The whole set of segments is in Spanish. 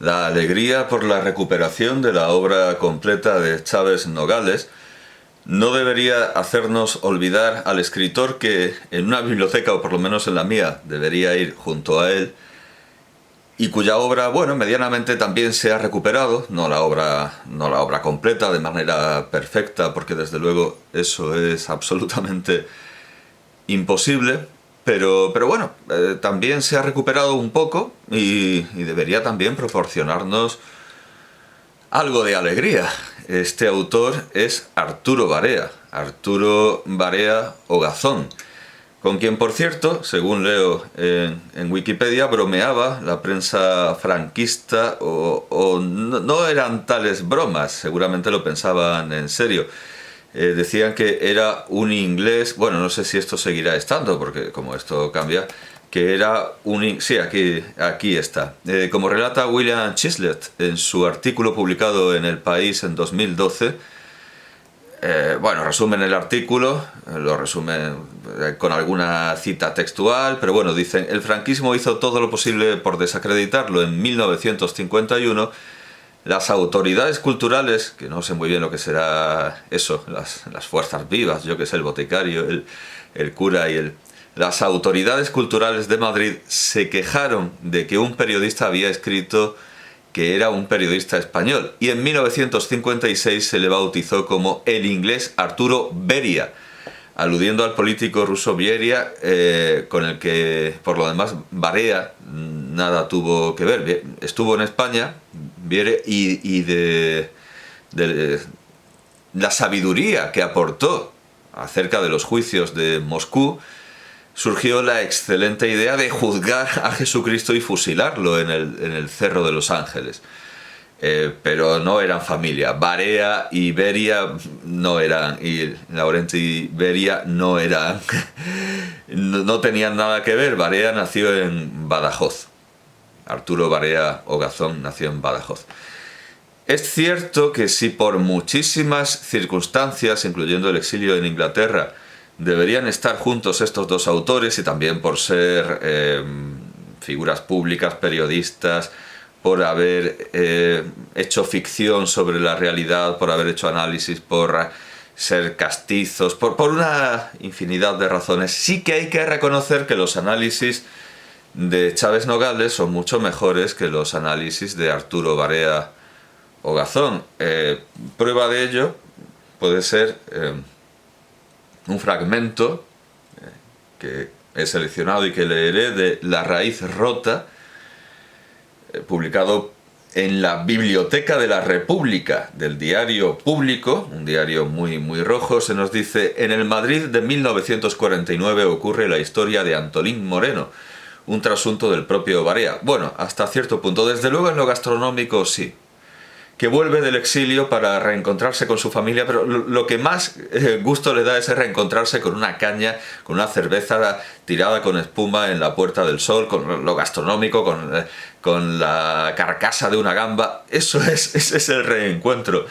la alegría por la recuperación de la obra completa de Chávez Nogales no debería hacernos olvidar al escritor que en una biblioteca, o por lo menos en la mía, debería ir junto a él, y cuya obra, bueno, medianamente también se ha recuperado, no la obra completa de manera perfecta, porque desde luego eso es absolutamente imposible, pero bueno, también se ha recuperado un poco y debería también proporcionarnos algo de alegría. Este autor es Arturo Barea Ogazón, con quien, por cierto, según leo en Wikipedia, bromeaba la prensa franquista, o no eran tales bromas, seguramente lo pensaban en serio. Decían que era un inglés, bueno, no sé si esto seguirá estando, porque como esto cambia, que era sí, aquí está. Como relata William Chislett en su artículo publicado en El País en 2012, bueno, resumen el artículo, lo resumen con alguna cita textual, pero bueno, dicen: el franquismo hizo todo lo posible por desacreditarlo en 1951. Las autoridades culturales, que no sé muy bien lo que será eso, las fuerzas vivas, yo que sé, el boticario, el cura Las autoridades culturales de Madrid se quejaron de que un periodista había escrito que era un periodista español, y en 1956 se le bautizó como el inglés Arturo Beria, aludiendo al político ruso Beria, con el que, por lo demás, Barea nada tuvo que ver. Estuvo en España, Beria, y de la sabiduría que aportó acerca de los juicios de Moscú, surgió la excelente idea de juzgar a Jesucristo y fusilarlo en el Cerro de los Ángeles. Pero no eran familia. Barea y Beria no eran, y Laurenti y Beria no eran, no tenían nada que ver. Barea nació en Badajoz. Arturo Barea Ogazón nació en Badajoz. Es cierto que si por muchísimas circunstancias, incluyendo el exilio en Inglaterra, deberían estar juntos estos dos autores, y también por ser figuras públicas, periodistas, por haber hecho ficción sobre la realidad, por haber hecho análisis, por ser castizos, por una infinidad de razones, sí que hay que reconocer que los análisis de Chávez Nogales son mucho mejores que los análisis de Arturo Barea Ogazón. Prueba de ello puede ser un fragmento que he seleccionado y que leeré, de La raíz rota, publicado en la Biblioteca de la República, del diario Público, un diario muy, muy rojo. Se nos dice: en el Madrid de 1949 ocurre la historia de Antolín Moreno, un trasunto del propio Barea. Bueno, hasta cierto punto. Desde luego en lo gastronómico sí, que vuelve del exilio para reencontrarse con su familia, pero lo que más gusto le da es reencontrarse con una caña, con una cerveza tirada con espuma en la Puerta del Sol, con lo gastronómico, con la carcasa de una gamba. Ese es el reencuentro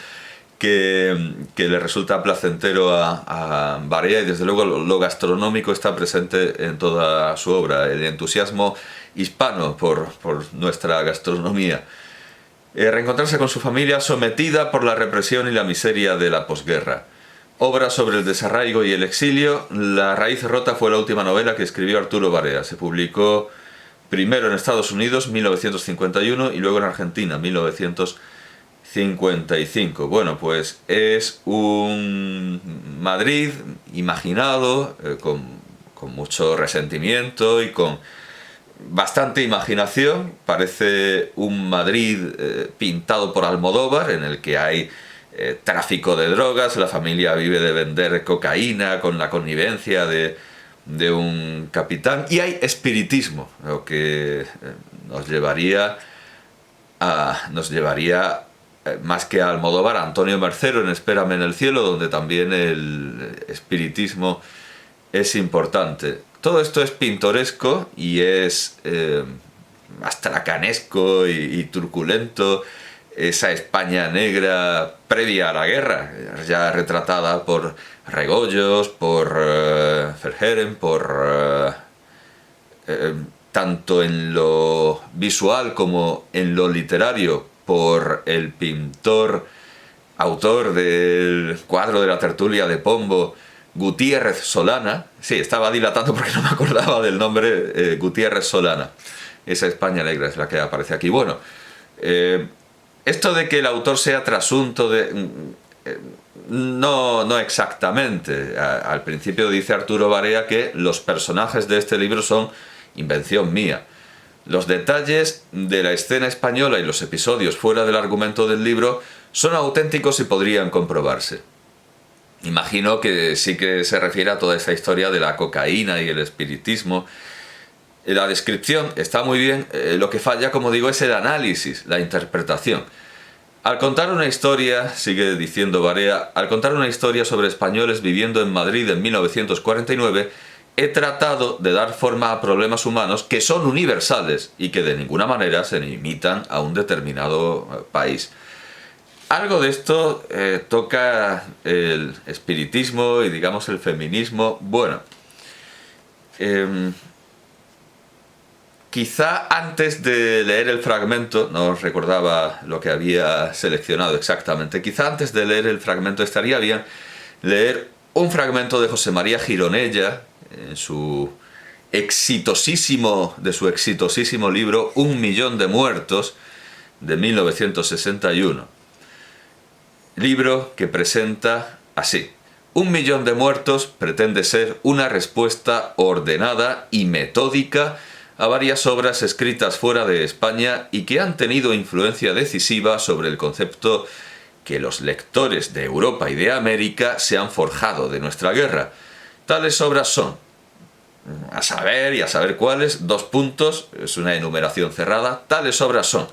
que le resulta placentero a Barea, y desde luego lo gastronómico está presente en toda su obra, el entusiasmo hispano por nuestra gastronomía. Reencontrarse con su familia sometida por la represión y la miseria de la posguerra. Obra sobre el desarraigo y el exilio. La raíz rota fue la última novela que escribió Arturo Barea. Se publicó primero en Estados Unidos, 1951, y luego en Argentina, 1955. Bueno, pues es un Madrid imaginado, con mucho resentimiento y con bastante imaginación. Parece un Madrid pintado por Almodóvar, en el que hay tráfico de drogas, la familia vive de vender cocaína con la connivencia de un capitán, y hay espiritismo, lo que nos llevaría más que a Almodóvar, a Antonio Mercero en Espérame en el cielo, donde también el espiritismo es importante. Todo esto es pintoresco y es astracanesco y truculento. Esa España negra previa a la guerra, ya retratada por Regoyos, por Verhaeren, por tanto en lo visual como en lo literario, por el pintor, autor del cuadro de la tertulia de Pombo, Gutiérrez Solana. Sí, estaba dilatando porque no me acordaba del nombre, Gutiérrez Solana. Esa España Negra es la que aparece aquí. Bueno, esto de que el autor sea trasunto de... no exactamente. Al principio dice Arturo Barea que los personajes de este libro son invención mía. Los detalles de la escena española y los episodios fuera del argumento del libro son auténticos y podrían comprobarse. Imagino que sí que se refiere a toda esta historia de la cocaína y el espiritismo. La descripción está muy bien, lo que falla, como digo, es el análisis, la interpretación. Al contar una historia, sigue diciendo Barea, al contar una historia sobre españoles viviendo en Madrid en 1949, he tratado de dar forma a problemas humanos que son universales y que de ninguna manera se limitan a un determinado país. Algo de esto toca el espiritismo y, digamos, el feminismo. Bueno, quizá antes de leer el fragmento, no recordaba lo que había seleccionado exactamente, quizá antes de leer el fragmento estaría bien leer un fragmento de José María Gironella, en su exitosísimo libro Un millón de muertos, de 1961. Libro que presenta así: Un millón de muertos pretende ser una respuesta ordenada y metódica a varias obras escritas fuera de España y que han tenido influencia decisiva sobre el concepto que los lectores de Europa y de América se han forjado de nuestra guerra. Tales obras son, a saber cuáles, 2 puntos, es una enumeración cerrada, tales obras son: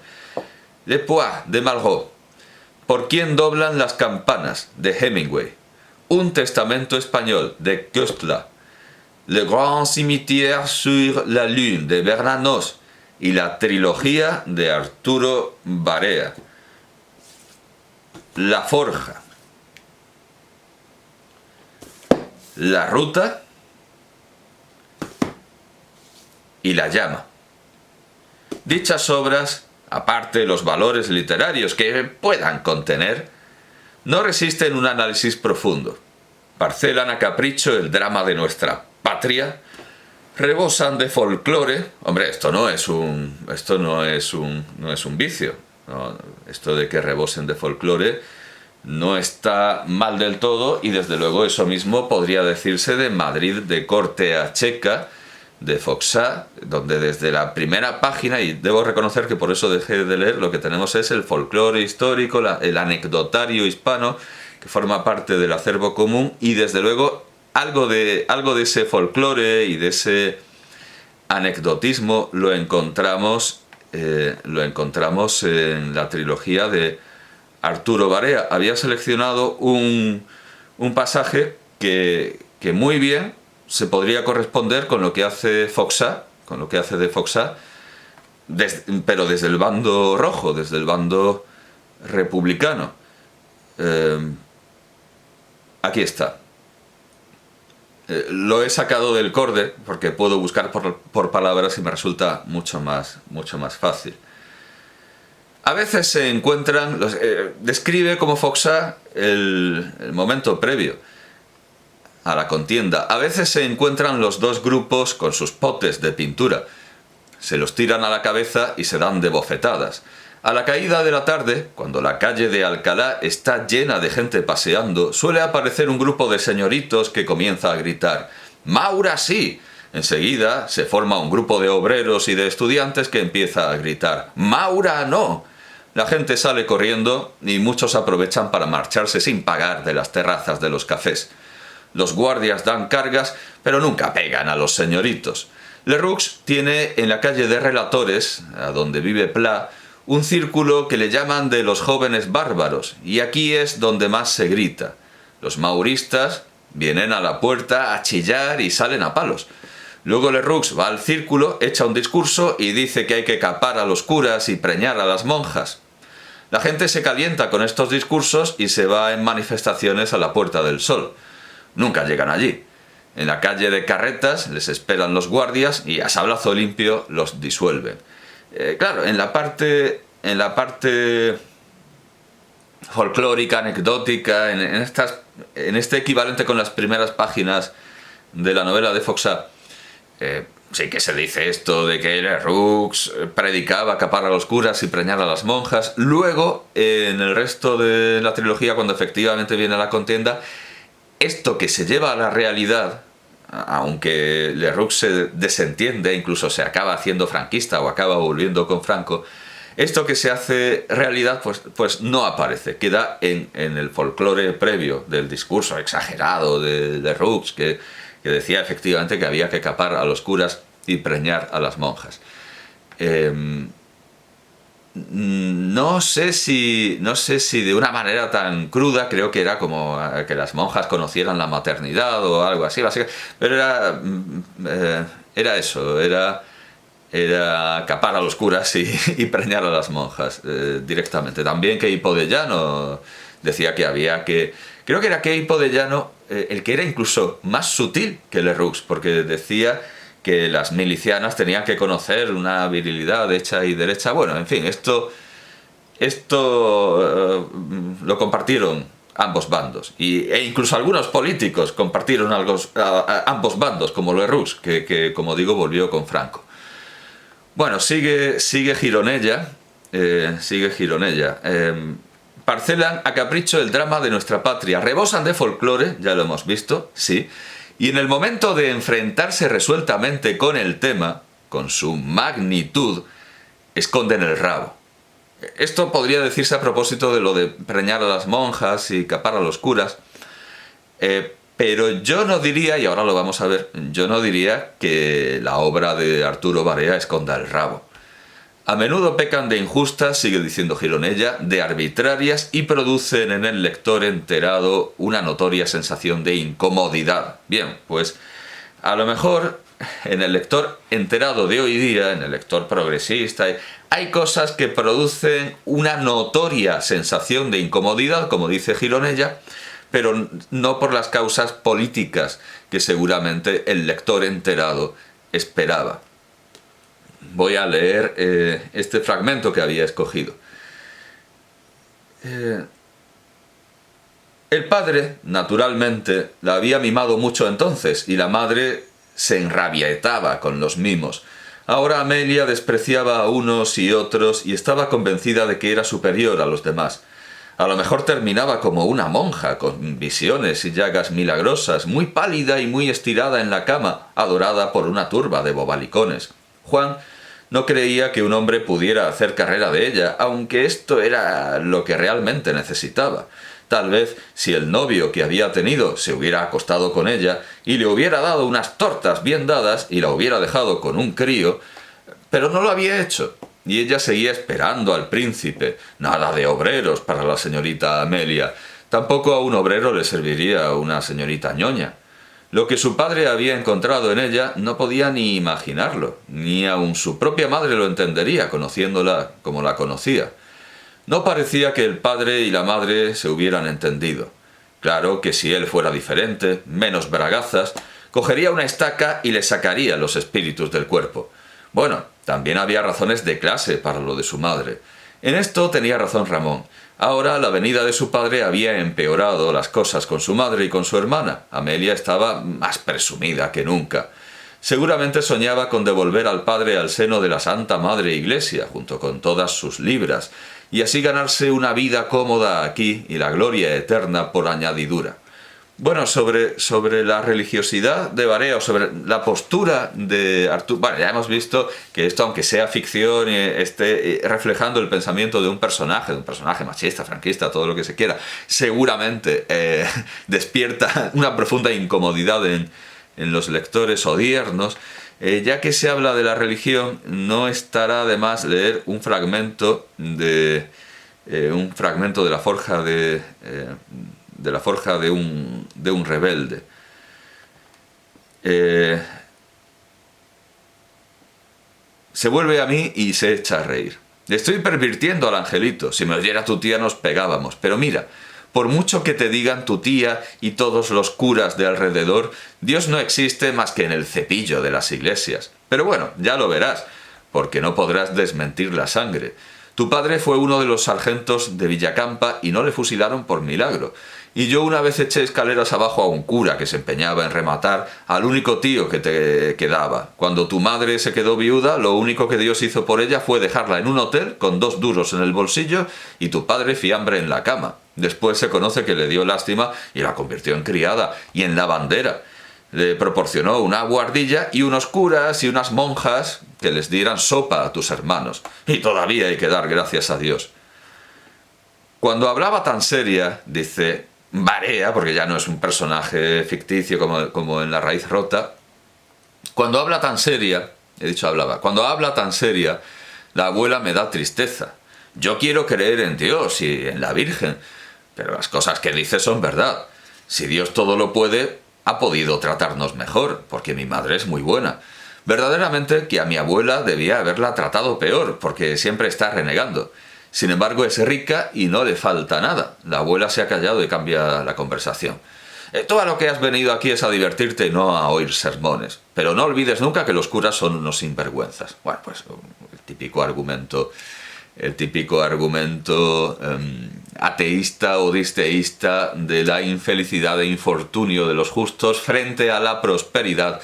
Le Poix, de Malraux, Por quién doblan las campanas, de Hemingway, Un testamento español, de Köstler, Le Grand Cimetière sur la Lune, de Bernanos, y la trilogía de Arturo Barea. La Forja, La Ruta y La Llama. Dichas obras, aparte de los valores literarios que puedan contener, no resisten un análisis profundo. Parcelan a capricho el drama de nuestra patria, rebosan de folclore. Hombre, esto no es un vicio. No, esto de que rebosen de folclore no está mal del todo, y desde luego eso mismo podría decirse de Madrid de corte a checa, de Foxá, donde desde la primera página, y debo reconocer que por eso dejé de leer, lo que tenemos es el folclore histórico, el anecdotario hispano, que forma parte del acervo común, y desde luego algo de ese folclore y de ese anecdotismo lo encontramos en la trilogía de Arturo Barea. Había seleccionado un pasaje que muy bien se podría corresponder con lo que hace Foxá, pero desde el bando rojo, desde el bando republicano. Aquí está. Lo he sacado del corde porque puedo buscar por palabras y me resulta mucho más fácil. A veces se encuentran, describe como Foxá el momento previo a la contienda. A veces se encuentran los dos grupos con sus potes de pintura. Se los tiran a la cabeza y se dan de bofetadas. A la caída de la tarde, cuando la calle de Alcalá está llena de gente paseando, suele aparecer un grupo de señoritos que comienza a gritar «¡Maura sí!». Enseguida se forma un grupo de obreros y de estudiantes que empieza a gritar «¡Maura no!». La gente sale corriendo y muchos aprovechan para marcharse sin pagar de las terrazas de los cafés. Los guardias dan cargas, pero nunca pegan a los señoritos. Leroux tiene en la calle de Relatores, a donde vive Pla, un círculo que le llaman de los jóvenes bárbaros, y aquí es donde más se grita. Los mauristas vienen a la puerta a chillar y salen a palos. Luego Leroux va al círculo, echa un discurso y dice que hay que capar a los curas y preñar a las monjas. La gente se calienta con estos discursos y se va en manifestaciones a la Puerta del Sol. Nunca llegan allí. En la calle de Carretas les esperan los guardias y a sablazo limpio los disuelven. Claro, en la parte folclórica, anecdótica, en este equivalente con las primeras páginas de la novela de Foxá, sí que se dice esto de que Lerroux predicaba capar a los curas y preñar a las monjas. Luego, en el resto de la trilogía, cuando efectivamente viene la contienda, esto que se lleva a la realidad, aunque Lerroux se desentiende, incluso se acaba haciendo franquista o acaba volviendo con Franco, esto que se hace realidad pues no aparece, queda en el folclore previo del discurso exagerado de Lerroux, que decía efectivamente que había que capar a los curas y preñar a las monjas. No sé si de una manera tan cruda, creo que era como que las monjas conocieran la maternidad o algo así, pero era eso, era capar a los curas y preñar a las monjas directamente. También Queipo de Llano decía que había que... Creo que era Queipo de Llano el que era incluso más sutil que Lerroux, porque decía que las milicianas tenían que conocer una virilidad hecha y derecha. Bueno, en fin, esto lo compartieron ambos bandos, e incluso algunos políticos compartieron ambos bandos, como Lerroux, que como digo volvió con Franco. Bueno, sigue Gironella, parcelan a capricho el drama de nuestra patria, rebosan de folclore, ya lo hemos visto, sí, y en el momento de enfrentarse resueltamente con el tema, con su magnitud, esconden el rabo. Esto podría decirse a propósito de lo de preñar a las monjas y capar a los curas, pero yo no diría, y ahora lo vamos a ver, yo no diría que la obra de Arturo Barea esconda el rabo. A menudo pecan de injustas, sigue diciendo Gironella, de arbitrarias y producen en el lector enterado una notoria sensación de incomodidad. Bien, pues a lo mejor en el lector enterado de hoy día, en el lector progresista, hay cosas que producen una notoria sensación de incomodidad, como dice Gironella, pero no por las causas políticas que seguramente el lector enterado esperaba. Voy a leer este fragmento que había escogido. El padre, naturalmente, la había mimado mucho entonces, y la madre se enrabietaba con los mimos. Ahora Amelia despreciaba a unos y otros y estaba convencida de que era superior a los demás. A lo mejor terminaba como una monja, con visiones y llagas milagrosas, muy pálida y muy estirada en la cama, adorada por una turba de bobalicones. Juan no creía que un hombre pudiera hacer carrera de ella, aunque esto era lo que realmente necesitaba. Tal vez si el novio que había tenido se hubiera acostado con ella y le hubiera dado unas tortas bien dadas y la hubiera dejado con un crío, pero no lo había hecho. Y ella seguía esperando al príncipe. Nada de obreros para la señorita Amelia. Tampoco a un obrero le serviría una señorita ñoña. Lo que su padre había encontrado en ella no podía ni imaginarlo, ni aun su propia madre lo entendería, conociéndola como la conocía. No parecía que el padre y la madre se hubieran entendido. Claro que si él fuera diferente, menos bragazas, cogería una estaca y le sacaría los espíritus del cuerpo. Bueno, también había razones de clase para lo de su madre. En esto tenía razón Ramón. Ahora la venida de su padre había empeorado las cosas con su madre y con su hermana. Amelia estaba más presumida que nunca. Seguramente soñaba con devolver al padre al seno de la Santa Madre Iglesia, junto con todas sus libras, y así ganarse una vida cómoda aquí y la gloria eterna por añadidura. Bueno, sobre la religiosidad de Barea, o sobre la postura de Arturo... Bueno, ya hemos visto que esto, aunque sea ficción, esté reflejando el pensamiento de un personaje machista, franquista, todo lo que se quiera, seguramente despierta una profunda incomodidad en los lectores odiernos. Ya que se habla de la religión, no estará de más leer un fragmento de la forja de un rebelde. Se vuelve a mí y se echa a reír. Le estoy pervirtiendo al angelito. Si me oyera tu tía nos pegábamos. Pero mira, Por mucho que te digan tu tía y todos los curas de alrededor, Dios no existe más que en el cepillo de las iglesias. Pero bueno, ya lo verás, porque no podrás desmentir la sangre. Tu padre fue uno de los sargentos de Villacampa y no le fusilaron por milagro. Y yo una vez eché escaleras abajo a un cura que se empeñaba en rematar al único tío que te quedaba. Cuando tu madre se quedó viuda, lo único que Dios hizo por ella fue dejarla en un hotel con 2 duros en el bolsillo y tu padre fiambre en la cama. Después se conoce que le dio lástima y la convirtió en criada y en lavandera. Le proporcionó una guardilla y unos curas y unas monjas que les dieran sopa a tus hermanos. Y todavía hay que dar gracias a Dios. Cuando hablaba tan seria, dice Barea, porque ya no es un personaje ficticio como en La raíz rota, cuando habla tan seria, he dicho hablaba, cuando habla tan seria, la abuela me da tristeza. Yo quiero creer en Dios y en la Virgen, pero las cosas que dice son verdad. Si Dios todo lo puede, ha podido tratarnos mejor, porque mi madre es muy buena. Verdaderamente que a mi abuela debía haberla tratado peor, porque siempre está renegando. Sin embargo, es rica y no le falta nada. La abuela se ha callado y cambia la conversación. Tú a lo que has venido aquí es a divertirte y no a oír sermones. Pero no olvides nunca que los curas son unos sinvergüenzas. Bueno, pues el típico argumento ateísta o disteísta de la infelicidad e infortunio de los justos frente a la prosperidad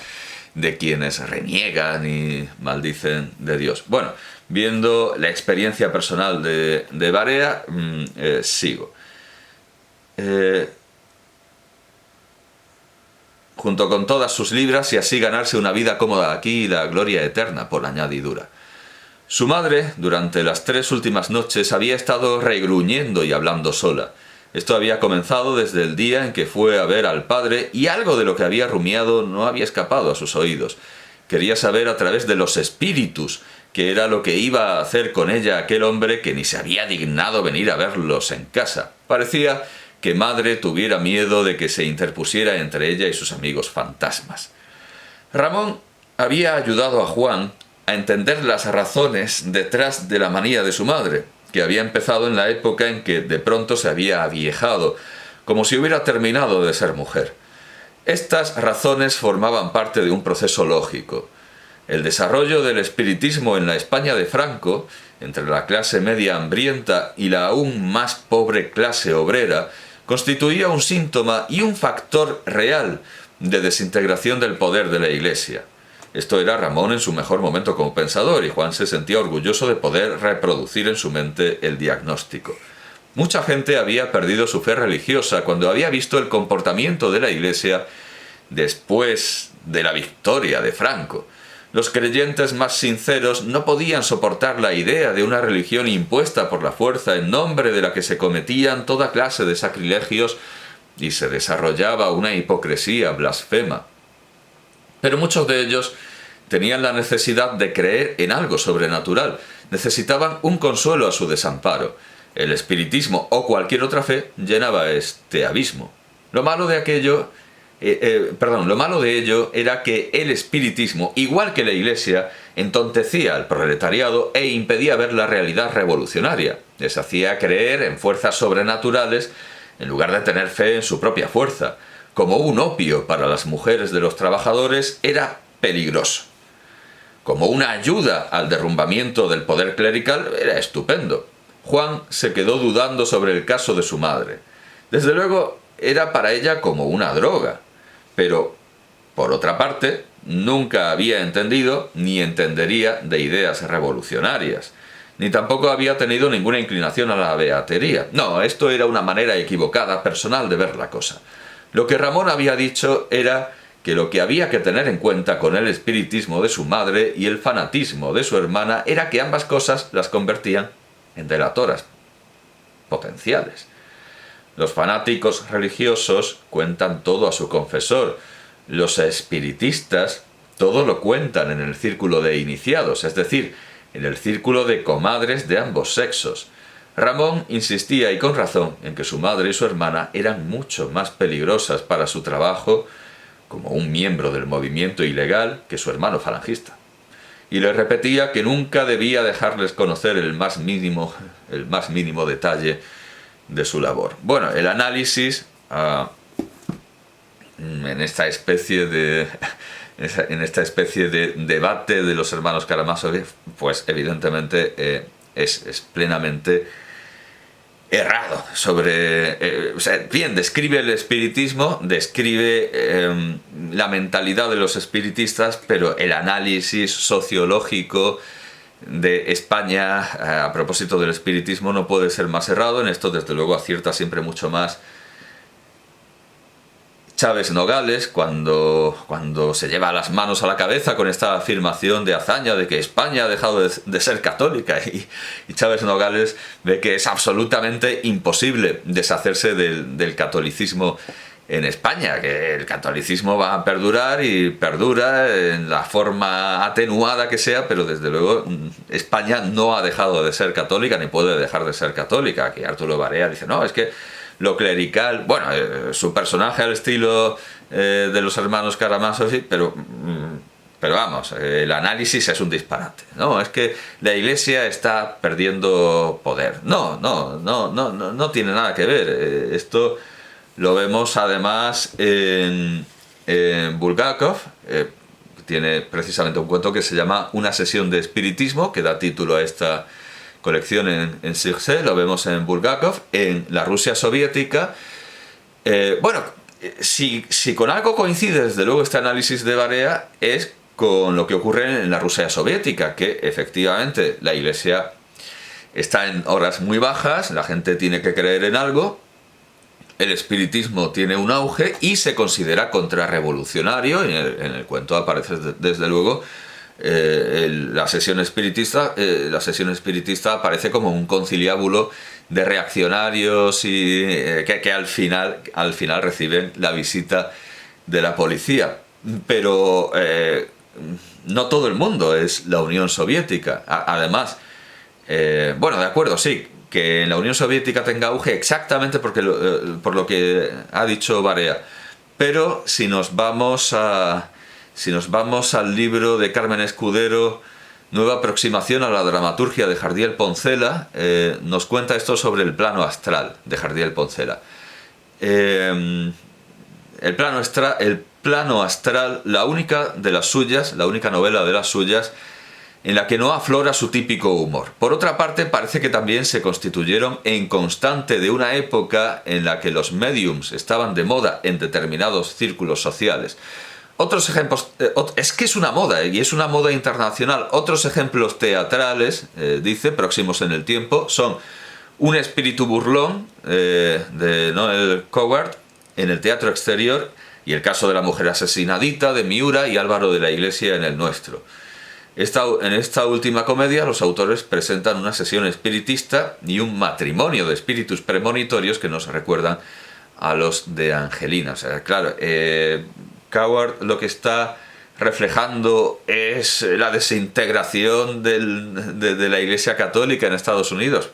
de quienes reniegan y maldicen de Dios. Bueno, viendo la experiencia personal de Barea, sigo. Junto con todas sus libras y así ganarse una vida cómoda aquí y la gloria eterna por añadidura. Su madre, durante las 3 últimas noches, había estado regruñendo y hablando sola. Esto había comenzado desde el día en que fue a ver al padre y algo de lo que había rumiado no había escapado a sus oídos. Quería saber a través de los espíritus qué era lo que iba a hacer con ella aquel hombre que ni se había dignado venir a verlos en casa. Parecía que madre tuviera miedo de que se interpusiera entre ella y sus amigos fantasmas. Ramón había ayudado a Juan a entender las razones detrás de la manía de su madre, que había empezado en la época en que de pronto se había aviejado, como si hubiera terminado de ser mujer. Estas razones formaban parte de un proceso lógico. El desarrollo del espiritismo en la España de Franco, entre la clase media hambrienta y la aún más pobre clase obrera, constituía un síntoma y un factor real de desintegración del poder de la Iglesia. Esto era Ramón en su mejor momento como pensador y Juan se sentía orgulloso de poder reproducir en su mente el diagnóstico. Mucha gente había perdido su fe religiosa cuando había visto el comportamiento de la Iglesia después de la victoria de Franco. Los creyentes más sinceros no podían soportar la idea de una religión impuesta por la fuerza en nombre de la que se cometían toda clase de sacrilegios y se desarrollaba una hipocresía blasfema. Pero muchos de ellos tenían la necesidad de creer en algo sobrenatural, necesitaban un consuelo a su desamparo. El espiritismo o cualquier otra fe llenaba este abismo. Lo malo de ello era que el espiritismo, igual que la Iglesia, entontecía al proletariado e impedía ver la realidad revolucionaria. Les hacía creer en fuerzas sobrenaturales en lugar de tener fe en su propia fuerza. Como un opio para las mujeres de los trabajadores, era peligroso. Como una ayuda al derrumbamiento del poder clerical, era estupendo. Juan se quedó dudando sobre el caso de su madre. Desde luego, era para ella como una droga. Pero, por otra parte, nunca había entendido ni entendería de ideas revolucionarias. Ni tampoco había tenido ninguna inclinación a la beatería. No, esto era una manera equivocada, personal de ver la cosa. Lo que Ramón había dicho era que lo que había que tener en cuenta con el espiritismo de su madre y el fanatismo de su hermana era que ambas cosas las convertían en delatoras potenciales. Los fanáticos religiosos cuentan todo a su confesor. Los espiritistas todo lo cuentan en el círculo de iniciados, es decir, en el círculo de comadres de ambos sexos. Ramón insistía, y con razón, en que su madre y su hermana eran mucho más peligrosas para su trabajo como un miembro del movimiento ilegal que su hermano falangista. Y le repetía que nunca debía dejarles conocer el más mínimo detalle de su labor. Bueno, el análisis en esta especie de debate de los hermanos Karamazov, pues evidentemente es plenamente errado sobre... o sea, bien, describe el espiritismo, describe la mentalidad de los espiritistas, pero el análisis sociológico de España a propósito del espiritismo no puede ser más errado. En esto desde luego acierta siempre mucho más Chávez Nogales cuando se lleva las manos a la cabeza con esta afirmación de hazaña de que España ha dejado de ser católica, y Chávez Nogales ve que es absolutamente imposible deshacerse del catolicismo en España, que el catolicismo va a perdurar y perdura en la forma atenuada que sea, pero desde luego España no ha dejado de ser católica ni puede dejar de ser católica. Aquí Arturo Barea dice, no, es que lo clerical, bueno, su personaje al estilo de los hermanos Karamazov, sí, pero vamos, el análisis es un disparate, ¿no? Es que la Iglesia está perdiendo poder. No tiene nada que ver. Esto lo vemos además en Bulgakov, que tiene precisamente un cuento que se llama Una sesión de espiritismo, que da título a esta colección en Circe. Lo vemos en Bulgakov, en la Rusia soviética. Bueno, si con algo coincide desde luego este análisis de Barea, es con lo que ocurre en la Rusia soviética, que efectivamente la Iglesia está en horas muy bajas, la gente tiene que creer en algo, el espiritismo tiene un auge y se considera contrarrevolucionario. En el cuento aparece desde luego la sesión espiritista aparece como un conciliábulo de reaccionarios y que al final reciben la visita de la policía. Pero no todo el mundo es la Unión Soviética. Además, bueno, de acuerdo, sí, que en la Unión Soviética tenga auge exactamente por lo que ha dicho Barea. Pero si nos vamos al libro de Carmen Escudero, Nueva aproximación a la dramaturgia, de Jardiel Poncela, nos cuenta esto sobre el plano astral de Jardiel Poncela. El plano astral, la única novela de las suyas en la que no aflora su típico humor. Por otra parte, parece que también se constituyeron en constante de una época en la que los mediums estaban de moda en determinados círculos sociales. Otros ejemplos, es que es una moda, y es una moda internacional. Otros ejemplos teatrales, dice, próximos en el tiempo, son Un espíritu burlón, de Noel Coward, en el Teatro Exterior, y El caso de la mujer asesinadita, de Miura y Álvaro de la Iglesia, en El Nuestro. En esta última comedia, los autores presentan una sesión espiritista y un matrimonio de espíritus premonitorios que nos recuerdan a los de Angelina. O sea, claro, Coward lo que está reflejando es la desintegración de la Iglesia Católica en Estados Unidos.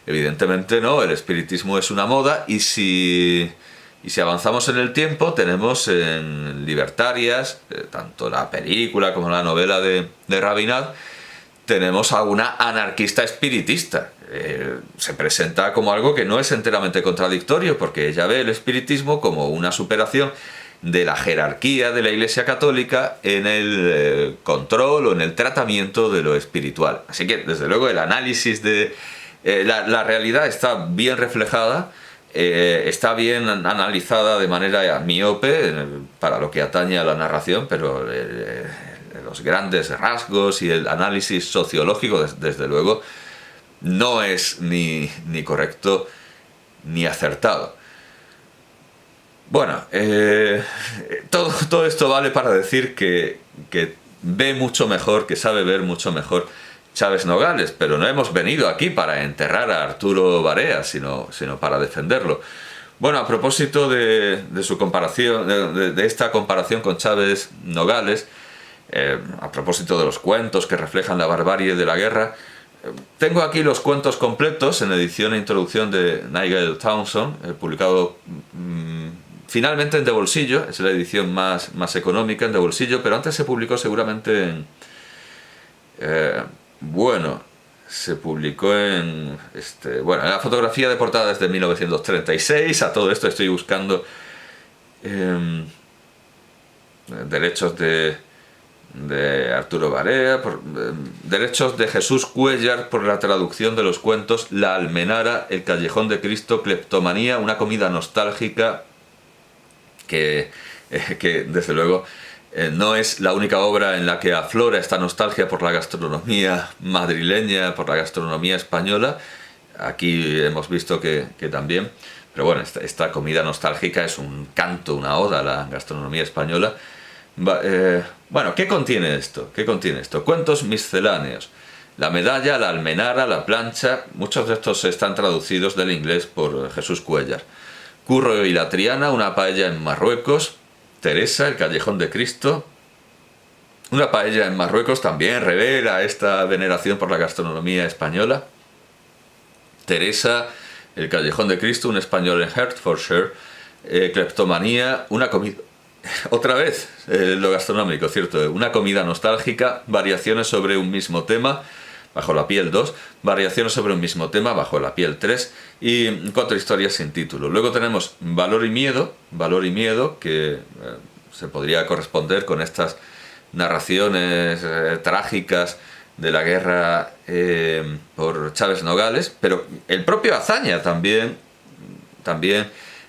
Evidentemente no, el espiritismo es una moda, y si avanzamos en el tiempo, tenemos en Libertarias, tanto la película como la novela de Rabinat, tenemos a una anarquista espiritista. Se presenta como algo que no es enteramente contradictorio, porque ella ve el espiritismo como una superación de la jerarquía de la Iglesia Católica en el control o en el tratamiento de lo espiritual. Así que, desde luego, el análisis de la realidad está bien reflejada, está bien analizada de manera miope para lo que atañe a la narración, pero los grandes rasgos y el análisis sociológico, desde luego, no es ni correcto ni acertado. Bueno, todo esto vale para decir que ve mucho mejor, que sabe ver mucho mejor Chávez Nogales, pero no hemos venido aquí para enterrar a Arturo Barea, sino para defenderlo. Bueno, a propósito de su comparación, de esta comparación con Chávez Nogales, a propósito de los cuentos que reflejan la barbarie de la guerra, tengo aquí los cuentos completos en edición e introducción de Nigel Townsend, publicado finalmente en De Bolsillo. Es la edición más económica en De Bolsillo, pero antes se publicó seguramente en... bueno, se publicó bueno, la fotografía de portada es de 1936. A todo esto estoy buscando derechos de Arturo Barea, derechos de Jesús Cuéllar por la traducción de los cuentos La Almenara, El Callejón de Cristo, Cleptomanía, una comida nostálgica que desde luego no es la única obra en la que aflora esta nostalgia por la gastronomía madrileña, por la gastronomía española. Aquí hemos visto que también, pero bueno, esta comida nostálgica es un canto, una oda a la gastronomía española. Bueno, ¿qué contiene esto? ¿Qué contiene esto? Cuentos misceláneos. La medalla, la almenara, la plancha, muchos de estos están traducidos del inglés por Jesús Cuéllar. Curro y la Triana, una paella en Marruecos. Teresa, el Callejón de Cristo. Una paella en Marruecos también revela esta veneración por la gastronomía española. Teresa, el Callejón de Cristo, un español en Hertfordshire. Cleptomanía, una comida... Otra vez, lo gastronómico, cierto, una comida nostálgica, variaciones sobre un mismo tema, Bajo la piel 2, variaciones sobre un mismo tema, Bajo la piel 3, y 4 historias sin título. Luego tenemos Valor y Miedo, que se podría corresponder con estas narraciones trágicas de la guerra por Chávez Nogales, pero el propio Azaña también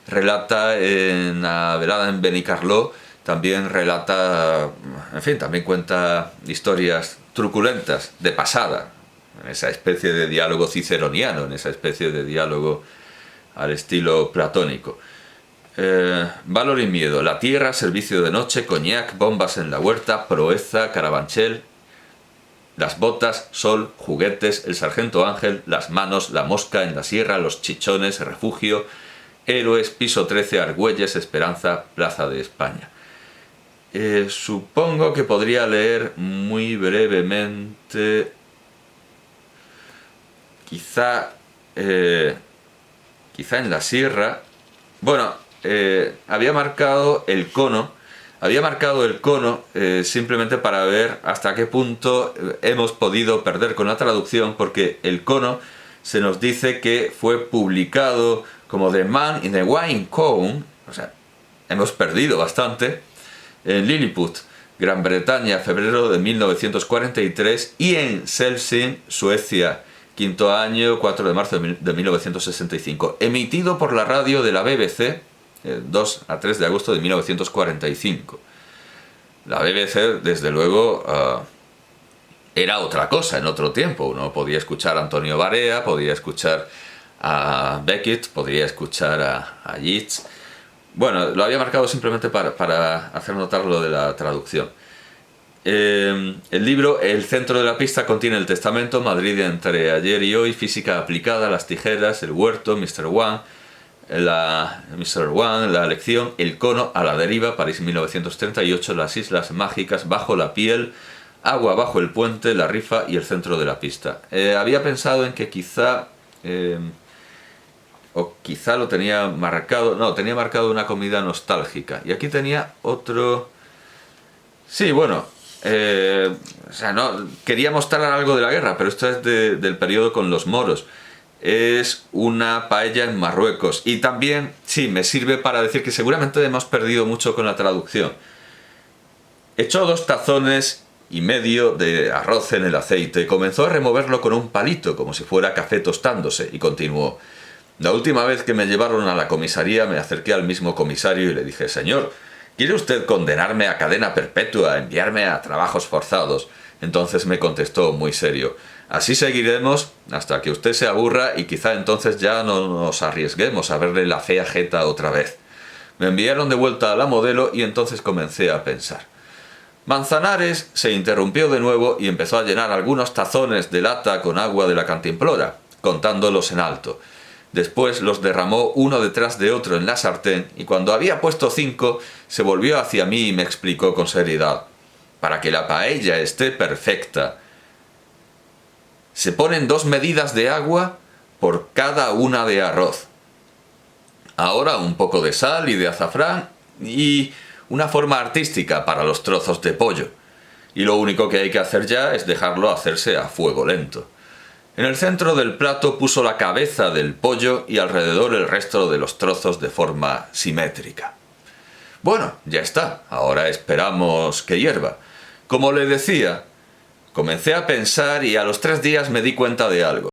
relata en La velada en Benicarló, también relata, en fin, también cuenta historias truculentas, de pasada, en esa especie de diálogo ciceroniano, en esa especie de diálogo al estilo platónico. Valor y Miedo, La tierra, Servicio de noche, Coñac, Bombas en la huerta, Proeza, Carabanchel, Las botas, Sol, Juguetes, El sargento Ángel, Las manos, La mosca en la sierra, Los chichones, Refugio, Héroes, Piso 13, Argüelles, Esperanza, Plaza de España. Supongo que podría leer muy brevemente, quizá en la sierra. Bueno, había marcado el cono simplemente para ver hasta qué punto hemos podido perder con la traducción, porque el cono se nos dice que fue publicado como The Man in the Wine Cone, o sea, hemos perdido bastante, en Lilliput, Gran Bretaña, febrero de 1943, y en Selvsing, Suecia, quinto año, 4 de marzo de 1965, emitido por la radio de la BBC, 2 a 3 de agosto de 1945. La BBC, desde luego, era otra cosa en otro tiempo. Uno podía escuchar a Antonio Barea, podía escuchar a Beckett, podría escuchar a Yeats. Bueno, lo había marcado simplemente para hacer notar lo de la traducción. El libro El centro de la pista contiene el testamento, Madrid entre ayer y hoy, física aplicada, las tijeras, el huerto, Mr. One, la lección, el cono, a la deriva, París 1938, las islas mágicas, bajo la piel, agua bajo el puente, la rifa y el centro de la pista. Había pensado en que quizá lo tenía marcado, no, tenía marcado una comida nostálgica, y aquí tenía otro. Sí, bueno, o sea, no quería mostrar algo de la guerra, pero esto es del periodo con los moros. Es una paella en Marruecos, y también, sí, me sirve para decir que seguramente hemos perdido mucho con la traducción. Echó 2 tazones y medio de arroz en el aceite, comenzó a removerlo con un palito, como si fuera café tostándose, y continuó. La última vez que me llevaron a la comisaría me acerqué al mismo comisario y le dije: «Señor, ¿quiere usted condenarme a cadena perpetua, enviarme a trabajos forzados?» Entonces me contestó muy serio: «Así seguiremos hasta que usted se aburra, y quizá entonces ya no nos arriesguemos a verle la fea jeta otra vez». Me enviaron de vuelta a la Modelo, y entonces comencé a pensar. Manzanares se interrumpió de nuevo y empezó a llenar algunos tazones de lata con agua de la cantimplora, contándolos en alto. Después los derramó uno detrás de otro en la sartén, y cuando había puesto 5, se volvió hacia mí y me explicó con seriedad: «Para que la paella esté perfecta, se ponen 2 medidas de agua por cada una de arroz. Ahora un poco de sal y de azafrán y una forma artística para los trozos de pollo. Y lo único que hay que hacer ya es dejarlo hacerse a fuego lento». En el centro del plato puso la cabeza del pollo y alrededor el resto de los trozos de forma simétrica. Bueno, ya está, ahora esperamos que hierva. Como le decía, comencé a pensar y a los 3 días me di cuenta de algo.